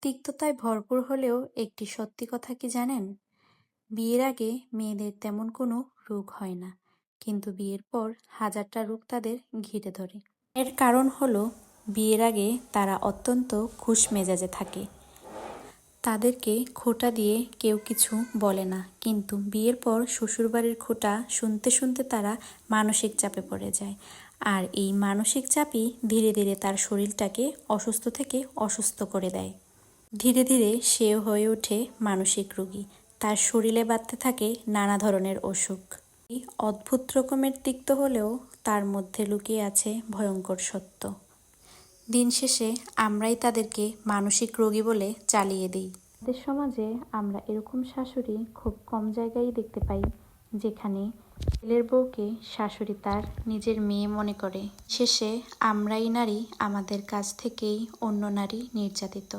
তিক্ততায় ভরপুর হলেও একটি সত্যি কথা কি জানেন? বিয়ের আগে মেয়েদের তেমন কোনো রোগ হয় না, কিন্তু বিয়ের পর হাজারটা রোগ তাদের ঘিরে ধরে। এর কারণ হলো বিয়ের আগে তারা অত্যন্ত খুশ মেজাজে থাকে। তাদেরকে খোঁটা দিয়ে কেউ কিছু বলে না, কিন্তু বিয়ের পর শ্বশুরবাড়ির খোঁটা শুনতে শুনতে তারা মানসিক চাপে পড়ে যায়। আর এই মানসিক চাপই ধীরে ধীরে তার শরীরটাকে অসুস্থ থেকে অসুস্থ করে দেয়। ধীরে ধীরে সেও হয়ে ওঠে মানসিক রোগী। তার শরীরে বাঁধতে থাকে নানা ধরনের অসুখ। এই অদ্ভুত রকমের তিক্ত হলেও তার মধ্যে লুকিয়ে আছে ভয়ঙ্কর সত্য। দিন শেষে আমরাই তাদেরকে মানসিক রোগী বলে চালিয়ে দিই। আমাদের সমাজে আমরা এরকম শাশুড়ি খুব কম জায়গায় দেখতে পাই, যেখানে ছেলের বউকে শাশুড়ি তার নিজের মেয়ে মনে করে। শেষে আমরাই নারী, আমাদের কাছ থেকেই অন্য নারী নির্যাতিত।